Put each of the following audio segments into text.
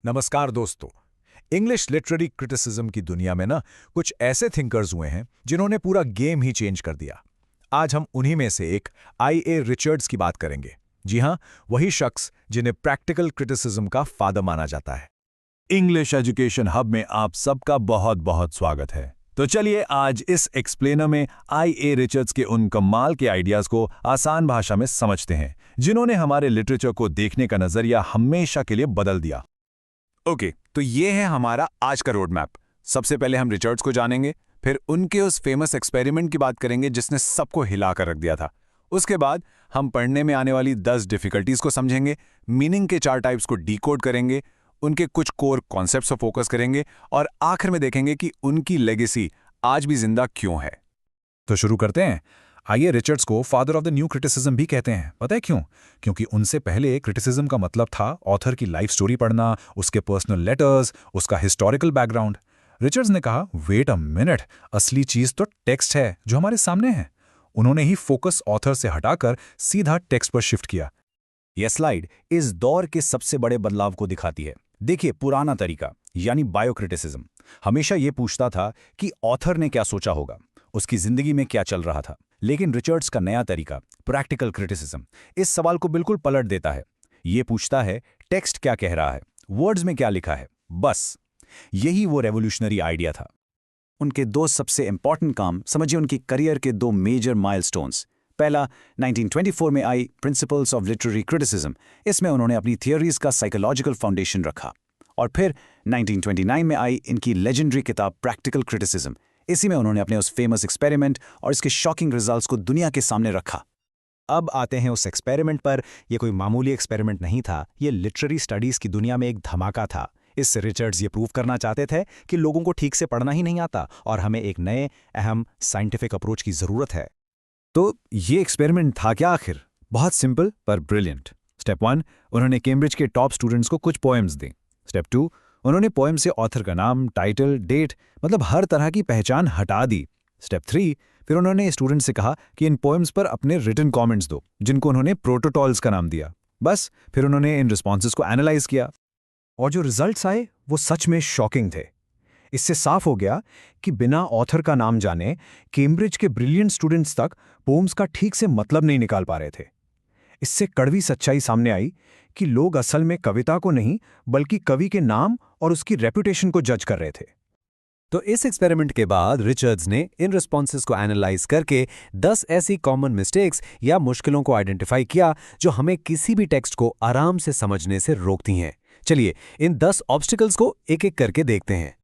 नमस्कार दोस्तों। English literary criticism की दुनिया में ना कुछ ऐसे थिंकर्स हुए हैं जिन्होंने पूरा गेम ही चेंज कर दिया। आज हम उन्हीं में से एक आई.ए. रिचर्ड्स की बात करेंगे। जी हाँ, वही शख्स जिन्हें प्रैक्टिकल क्रिटिसिज्म का फादर माना जाता है। इंग्लिश एजुकेशन हब में आप सबका बहुत बहुत स्वागत है। तो चलिए आज इस एक्सप्लेनर में आई.ए. रिचर्ड्स के उन कमाल के आइडियाज को आसान भाषा में समझते हैं जिन्होंने हमारे लिटरेचर को देखने का नजरिया हमेशा के लिए बदल दिया। ओके, तो ये है हमारा आज का रोड मैप। सबसे पहले हम रिचर्ड्स को जानेंगे, फिर उनके उस फेमस एक्सपेरिमेंट की बात करेंगे जिसने सबको हिला कर रख दिया था। उसके बाद हम पढ़ने में आने वाली 10 डिफिकल्टीज को समझेंगे, मीनिंग के 4 टाइप्स को डीकोड करेंगे, उनके कुछ कोर कॉन्सेप्ट्स पर फोकस करेंगे और आखिर में देखेंगे कि उनकी लेगेसी आज भी जिंदा क्यों है। तो शुरू करते हैं। आई.ए. रिचर्ड्स को father of the new criticism भी कहते हैं। पता है क्यों? क्योंकि उनसे पहले क्रिटिसिज्म का मतलब था ऑथर की लाइफ स्टोरी पढ़ना, उसके पर्सनल लेटर्स, उसका हिस्टोरिकल बैकग्राउंड। रिचर्ड्स ने कहा, वेट अ मिनट, असली चीज तो टेक्स्ट है जो हमारे सामने है। उन्होंने ही फोकस ऑथर से हटाकर सीधा टेक्स्ट पर शिफ्ट किया। यह स्लाइड इस दौर के सबसे बड़े बदलाव को दिखाती है। देखिए, पुराना तरीका यानी बायोक्रिटिसिज्म हमेशा यह पूछता था कि ऑथर ने क्या सोचा होगा, उसकी जिंदगी में क्या चल रहा था। लेकिन रिचर्ड्स का नया तरीका प्रैक्टिकल क्रिटिसिज्म इस सवाल को बिल्कुल पलट देता है। यह पूछता है टेक्स्ट क्या कह रहा है, वर्ड्स में क्या लिखा है। बस यही वो रेवोल्यूशनरी आइडिया था। उनके 2 सबसे इंपॉर्टेंट काम समझिए, उनकी करियर के 2 मेजर माइलस्टोन्स। पहला 1924 में आई प्रिंसिपल्स ऑफ लिटरेरी क्रिटिसिज्म। इसमें उन्होंने अपनी थियोरीज का साइकोलॉजिकल फाउंडेशन रखा। और फिर 1929 में आई इनकी लेजेंडरी किताब प्रैक्टिकल क्रिटिसिज्म। इसी में उन्होंने अपने उस फेमस एक्सपेरिमेंट और इसके शॉकिंग रिजल्ट्स को दुनिया के सामने रखा। अब आते हैं उस एक्सपेरिमेंट पर। यह कोई मामूली एक्सपेरिमेंट नहीं था, यह लिटरेरी स्टडीज की दुनिया में एक धमाका था। इससे रिचर्ड्स ये प्रूव करना चाहते थे कि लोगों को ठीक से पढ़ना ही नहीं आता और हमें एक नए अहम साइंटिफिक अप्रोच की जरूरत है। तो ये एक्सपेरिमेंट था क्या आखिर? बहुत सिंपल पर ब्रिलियंट। स्टेप 1, उन्होंने कैम्ब्रिज के टॉप स्टूडेंट्स को कुछ पोएम्स दी। स्टेप 2, उन्होंने पोएम से ऑथर का नाम, टाइटल, डेट, मतलब हर तरह की पहचान हटा दी। स्टेप 3, फिर उन्होंने स्टूडेंट से कहा कि इन पोएम्स पर अपने रिटन कमेंट्स दो, जिनको उन्होंने प्रोटोटॉल्स का नाम दिया। बस फिर उन्होंने इन रिस्पॉन्सेज को एनालाइज किया और जो रिजल्ट्स आए वो सच में शॉकिंग थे। इससे साफ हो गया कि बिना ऑथर का नाम जाने कैम्ब्रिज के ब्रिलियंट स्टूडेंट्स तक पोएम्स का ठीक से मतलब नहीं निकाल पा रहे थे। इससे कड़वी सच्चाई सामने आई कि लोग असल में कविता को नहीं बल्कि कवि के नाम और उसकी रेपुटेशन को जज कर रहे थे। तो इस एक्सपेरिमेंट के बाद रिचर्ड्स ने इन रिस्पॉन्सेज को एनालाइज करके 10 ऐसी कॉमन मिस्टेक्स या मुश्किलों को आइडेंटिफाई किया जो हमें किसी भी टेक्स्ट को आराम से समझने से रोकती हैं। चलिए इन 10 ऑब्स्टिकल्स को एक एक करके देखते हैं।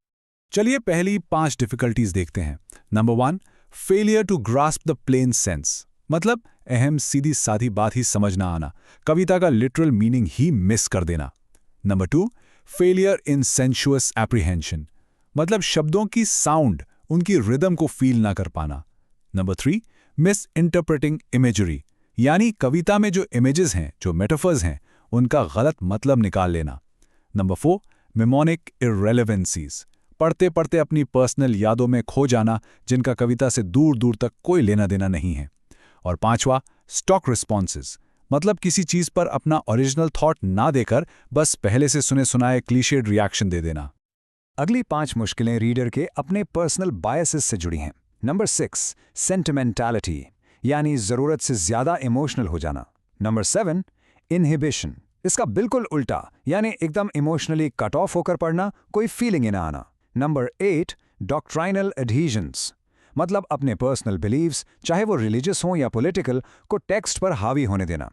चलिए पहली 5 डिफिकल्टीज देखते हैं। Number 1, failure to grasp the plain sense, मतलब अहम सीधी साधी बात ही समझ ना आना, कविता का लिटरल मीनिंग ही मिस कर देना। Number 2, failure in sensuous apprehension, मतलब शब्दों की साउंड, उनकी रिदम को फील ना कर पाना। नंबर 3, मिस इंटरप्रेटिंग इमेजरी, यानी कविता में जो इमेजेस हैं, जो मेटाफर्स हैं, उनका गलत मतलब निकाल लेना। नंबर 4, मेमोनिक इररेलेवेंसीज, पढ़ते पढ़ते अपनी पर्सनल यादों में खो जाना, जिनका कविता से दूर दूर तक कोई लेना देना नहीं है। और 5वां, स्टॉक रिस्पॉन्सेज, मतलब किसी चीज पर अपना ओरिजिनल थॉट ना देकर बस पहले से सुने सुनाए क्लीशेड रिएक्शन दे देना। अगली 5 मुश्किलें रीडर के अपने पर्सनल बायसेस से जुड़ी हैं। नंबर 6, सेंटिमेंटालिटी, यानी जरूरत से ज्यादा इमोशनल हो जाना। नंबर 7, इनहिबिशन, इसका बिल्कुल उल्टा, यानी एकदम इमोशनली कट ऑफ होकर पढ़ना, कोई फीलिंग ही ना आना। नंबर 8, डॉक्ट्राइनल एडहीजेंस, मतलब अपने पर्सनल बिलीव्स, चाहे वो रिलीजियस हों या पॉलिटिकल, को टेक्स्ट पर हावी होने देना।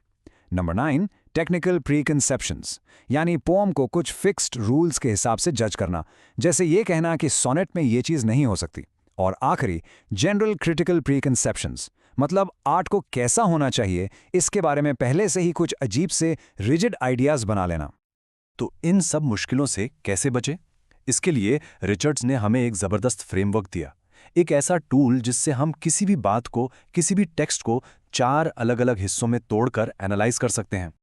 नंबर 9, टेक्निकल प्रीकंसेप्शंस, यानी पोम को कुछ फिक्स्ड रूल्स के हिसाब से जज करना, जैसे ये कहना कि सोनेट में ये चीज़ नहीं हो सकती। और आखिरी, जनरल क्रिटिकल प्रीकंसेप्शंस, मतलब आर्ट को कैसा होना चाहिए, इसके बारे में पहले से ही कुछ अजीब से रिजिड आइडियाज बना लेना। तो इन सब मुश्किलों से कैसे बचे? इसके लिए रिचर्ड्स ने हमें एक जबरदस्त फ्रेमवर्क दिया, एक ऐसा टूल जिससे हम किसी भी बात को, किसी भी टेक्स्ट को 4 अलग-अलग हिस्सों में तोड़कर एनालाइज कर सकते हैं।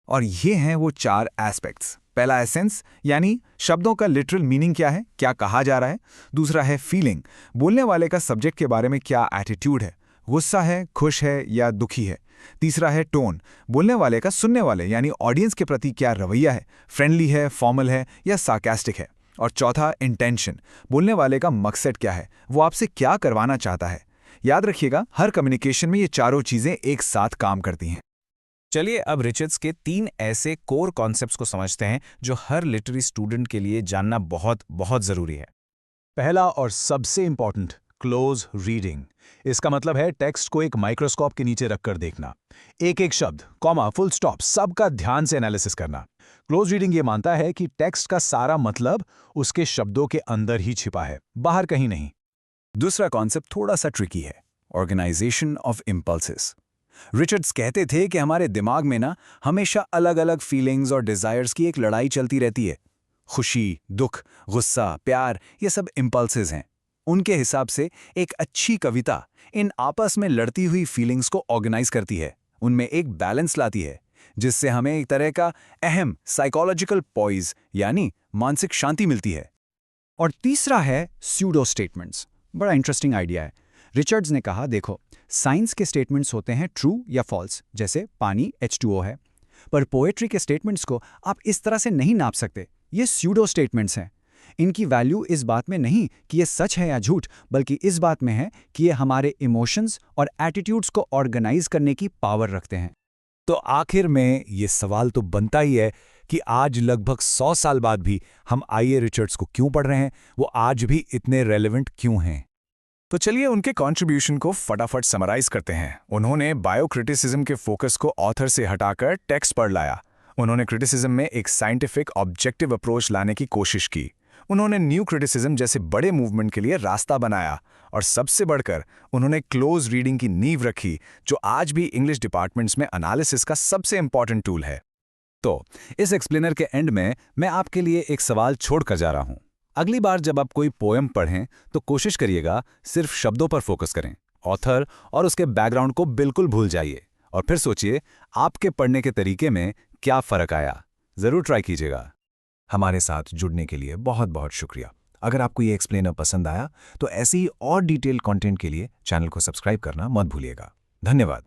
और ये हैं वो 4 एस्पेक्ट्स। पहला एसेंस, यानी शब्दों का लिटरल मीनिंग क्या है, क्या कहा जा रहा है। दूसरा है फीलिंग, बोलने वाले का सब्जेक्ट के बारे में क्या एटीट्यूड है, गुस्सा है, खुश है या दुखी है। तीसरा है टोन, बोलने वाले का सुनने वाले यानी ऑडियंस के प्रति क्या रवैया है, फ्रेंडली है, फॉर्मल है या सार्कास्टिक है। और चौथा इंटेंशन, बोलने वाले का मकसद क्या है, वो आपसे क्या करवाना चाहता है। याद रखिएगा, हर कम्युनिकेशन में ये चारों चीजें एक साथ काम करती हैं। चलिए अब रिचर्ड्स के 3 ऐसे कोर कॉन्सेप्ट्स को समझते हैं जो हर लिटरेरी स्टूडेंट के लिए जानना बहुत बहुत जरूरी है। पहला और सबसे इंपॉर्टेंट, क्लोज रीडिंग। इसका मतलब है टेक्स्ट को एक माइक्रोस्कोप के नीचे रखकर देखना, एक एक शब्द, कॉमा, फुल स्टॉप, सबका ध्यान से एनालिसिस करना। क्लोज रीडिंग ये मानता है कि टेक्स्ट का सारा मतलब उसके शब्दों के अंदर ही छिपा है, बाहर कहीं नहीं। दूसरा कॉन्सेप्ट थोड़ा सा ट्रिकी है, ऑर्गेनाइजेशन ऑफ इम्पल्सेस। रिचर्ड्स कहते थे कि हमारे दिमाग में ना हमेशा अलग अलग फीलिंग्स और डिजायर्स की एक लड़ाई चलती रहती है। खुशी, दुख, गुस्सा, प्यार, ये सब इम्पल्सेस हैं। उनके हिसाब से एक अच्छी कविता इन आपस में लड़ती हुई फीलिंग्स को ऑर्गेनाइज करती है, उनमें एक बैलेंस लाती है, जिससे हमें एक तरह का अहम साइकोलॉजिकल पॉइज यानी मानसिक शांति मिलती है। और तीसरा है स्यूडो स्टेटमेंट्स। बड़ा इंटरेस्टिंग आइडिया है। रिचर्ड्स ने कहा, देखो, साइंस के स्टेटमेंट्स होते हैं ट्रू या फॉल्स, जैसे पानी H2O है, पर पोएट्री के स्टेटमेंट्स को आप इस तरह से नहीं नाप सकते। ये स्यूडो स्टेटमेंट्स हैं। इनकी वैल्यू इस बात में नहीं कि ये सच है या झूठ, बल्कि इस बात में है कि ये हमारे इमोशंस और एटीट्यूड्स को ऑर्गेनाइज करने की पावर रखते हैं। तो आखिर में ये सवाल तो बनता ही है कि आज लगभग 100 साल बाद भी हम आई.ए. रिचर्ड्स को क्यों पढ़ रहे हैं, वो आज भी इतने रेलेवेंट क्यों हैं। तो चलिए उनके कंट्रीब्यूशन को फटाफट समराइज करते हैं। उन्होंने बायोक्रिटिसिज्म के फोकस को ऑथर से हटाकर टेक्स्ट पर लाया। उन्होंने क्रिटिसिज्म में एक साइंटिफिक ऑब्जेक्टिव अप्रोच लाने की कोशिश की। उन्होंने न्यू क्रिटिसिज्म जैसे बड़े मूवमेंट के लिए रास्ता बनाया। और सबसे बढ़कर उन्होंने क्लोज रीडिंग की नींव रखी, जो आज भी इंग्लिश डिपार्टमेंट्स में एनालिसिस का सबसे इंपॉर्टेंट टूल है। तो इस एक्सप्लेनर के एंड में मैं आपके लिए एक सवाल छोड़कर जा रहा हूं। अगली बार जब आप कोई पोएम पढ़ें तो कोशिश करिएगा सिर्फ शब्दों पर फोकस करें, ऑथर और उसके बैकग्राउंड को बिल्कुल भूल जाइए, और फिर सोचिए आपके पढ़ने के तरीके में क्या फर्क आया। जरूर ट्राई कीजिएगा। हमारे साथ जुड़ने के लिए बहुत बहुत शुक्रिया। अगर आपको ये एक्सप्लेनर पसंद आया तो ऐसे ही और डिटेल कंटेंट के लिए चैनल को सब्सक्राइब करना मत भूलिएगा। धन्यवाद।